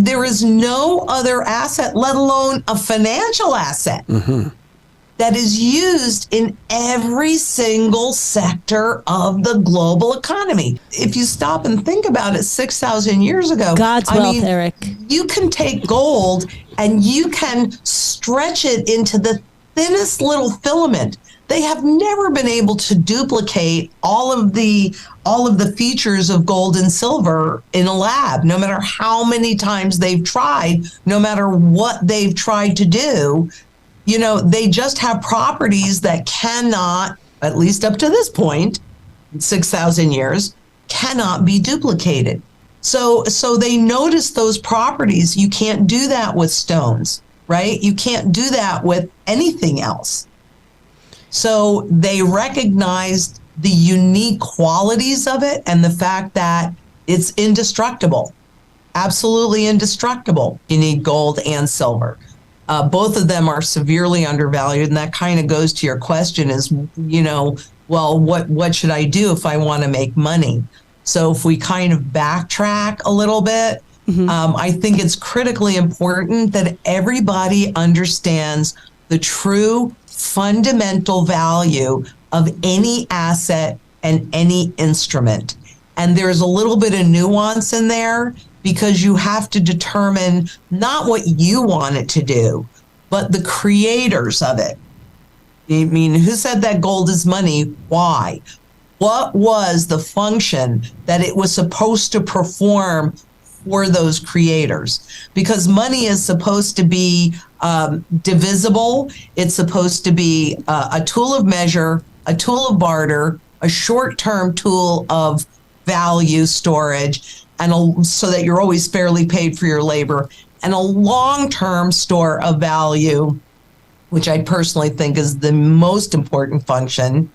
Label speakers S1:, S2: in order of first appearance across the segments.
S1: There is no other asset, let alone a financial asset, that is used in every single sector of the global economy. If you stop and think about it, 6,000 years ago,
S2: God's wealth, Eric.
S1: You can take gold and you can stretch it into the thinnest little filament. They have never been able to duplicate all of the features of gold and silver in a lab, no matter how many times they've tried, no matter what they've tried to do. You know, they just have properties that cannot, at least up to this point, 6,000 years, cannot be duplicated. So they notice those properties. You can't do that with stones, right? You can't do that with anything else. So they recognized the unique qualities of it and the fact that it's indestructible, absolutely indestructible. You need gold and silver. Both of them are severely undervalued. And that kind of goes to your question is, you know, well, what should I do if I want to make money? So if we kind of backtrack a little bit, I think it's critically important that everybody understands the true fundamental value of any asset and any instrument. And there's a little bit of nuance in there because you have to determine not what you want it to do, but the creators of it. I mean, who said that gold is money? Why? What was the function that it was supposed to perform for those creators? Because money is supposed to be divisible. It's supposed to be a tool of measure, a tool of barter, a short-term tool of value storage, and so that you're always fairly paid for your labor, and a long-term store of value, which I personally think is the most important function,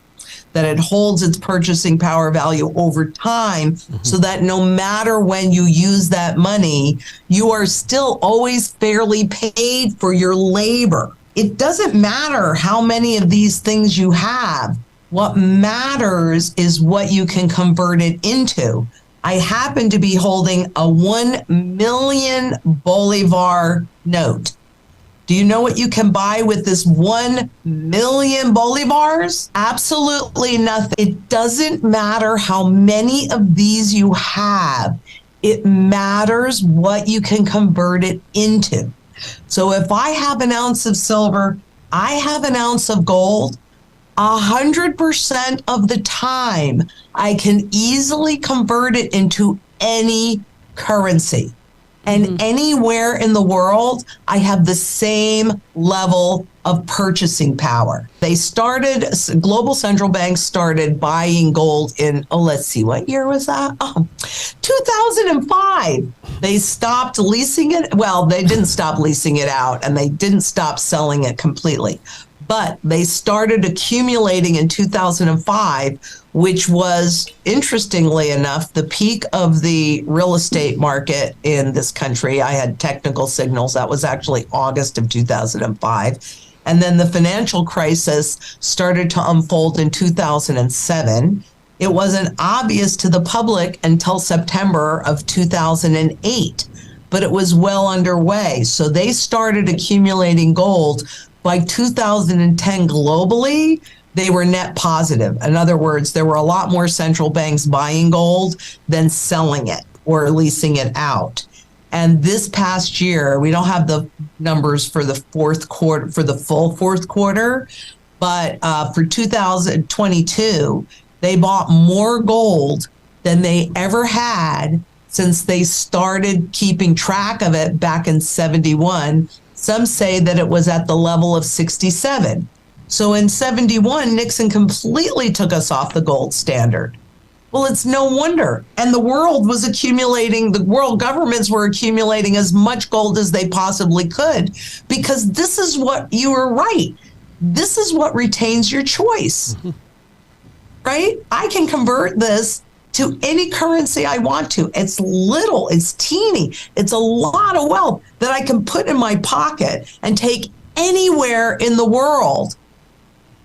S1: that it holds its purchasing power value over time so that no matter when you use that money, you are still always fairly paid for your labor. It doesn't matter how many of these things you have. What matters is what you can convert it into. I happen to be holding a 1 million Bolivar note. Do you know what you can buy with this 1 million Bolivars? Absolutely nothing. It doesn't matter how many of these you have. It matters what you can convert it into. So if I have an ounce of silver, I have an ounce of gold, 100% of the time, I can easily convert it into any currency. And anywhere in the world, I have the same level of purchasing power. Global central banks started buying gold in, let's see, what year was that? 2005. They stopped leasing it. Well, they didn't stop leasing it out, and they didn't stop selling it completely. But they started accumulating in 2005, which was, interestingly enough, the peak of the real estate market in this country. I had technical signals. That was actually August of 2005. And then the financial crisis started to unfold in 2007. It wasn't obvious to the public until September of 2008, but it was well underway. So they started accumulating gold. By 2010 globally, they were net positive. In other words, there were a lot more central banks buying gold than selling it or leasing it out. And this past year, we don't have the numbers for the fourth quarter, for the full fourth quarter, but for 2022, they bought more gold than they ever had since they started keeping track of it back in 71. Some say that it was at the level of 67. So in 71, Nixon completely took us off the gold standard. Well, it's no wonder. And the world governments were accumulating as much gold as they possibly could, because this is what, you were right, this is what retains your choice, right? I can convert this to any currency I want to. It's little, it's teeny, it's a lot of wealth that I can put in my pocket and take anywhere in the world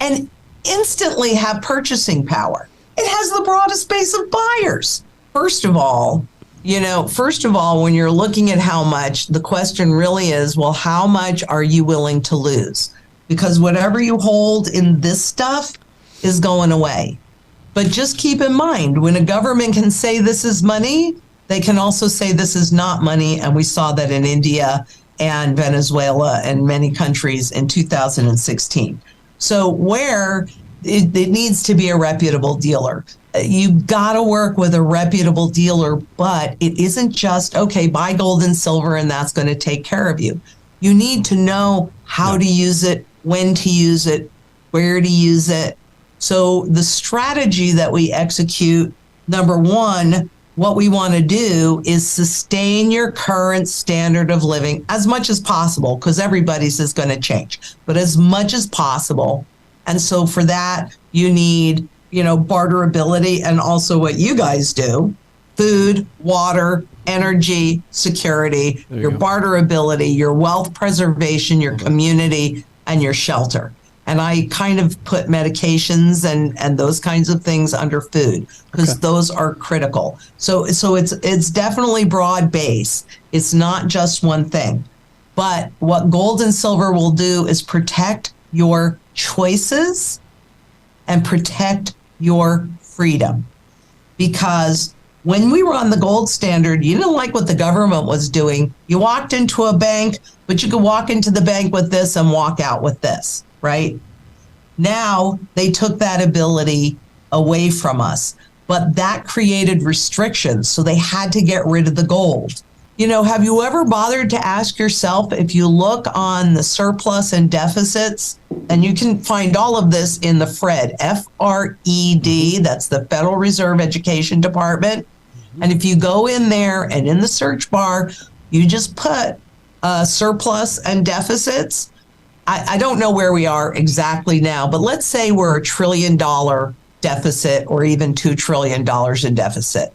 S1: and instantly have purchasing power. It has the broadest base of buyers. First of all, First of all, when you're looking at how much, the question really is, well, how much are you willing to lose? Because whatever you hold in this stuff is going away. But just keep in mind, when a government can say this is money, they can also say this is not money. And we saw that in India and Venezuela and many countries in 2016. So where it needs to be a reputable dealer. You've got to work with a reputable dealer, but it isn't just, okay, buy gold and silver and that's going to take care of you. You need to know how to use it, when to use it, where to use it. So the strategy that we execute, number one, what we want to do is sustain your current standard of living as much as possible, because everybody's is going to change, but as much as possible. And so for that, you need, barterability, and also what you guys do, food, water, energy, security, your barterability, your wealth preservation, your community, and your shelter. And I kind of put medications and those kinds of things under food, because those are critical. So it's definitely broad base. It's not just one thing. But what gold and silver will do is protect your choices and protect your freedom. Because when we were on the gold standard, you didn't like what the government was doing. You walked into a bank, but you could walk into the bank with this and walk out with this, right? Now they took that ability away from us, but that created restrictions. So they had to get rid of the gold. Have you ever bothered to ask yourself, if you look on the surplus and deficits, and you can find all of this in the FRED, F-R-E-D, that's the Federal Reserve Education Department. And if you go in there and in the search bar, you just put surplus and deficits. I don't know where we are exactly now, but let's say we're $1 trillion deficit or even $2 trillion in deficit.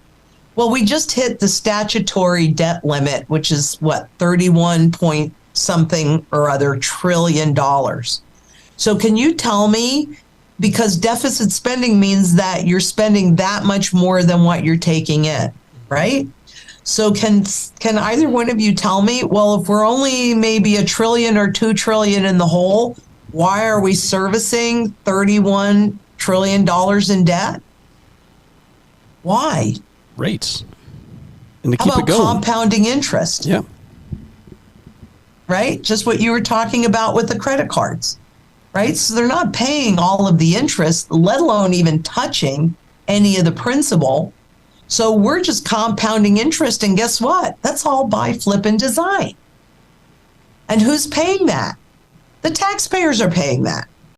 S1: Well, we just hit the statutory debt limit, which is 31 point something or other trillion dollars. So can you tell me, because deficit spending means that you're spending that much more than what you're taking in, right? So can either one of you tell me, well, if we're only maybe $1 trillion or $2 trillion in the hole, why are we servicing $31 trillion in debt? Why?
S2: Rates. And to
S1: How
S2: keep
S1: about
S2: it going.
S1: compounding interest?
S2: Yeah.
S1: Right? Just what you were talking about with the credit cards, right? So they're not paying all of the interest, let alone even touching any of the principal. So we're just compounding interest. And guess what? That's all buy, flip, and design. And who's paying that? The taxpayers are paying that.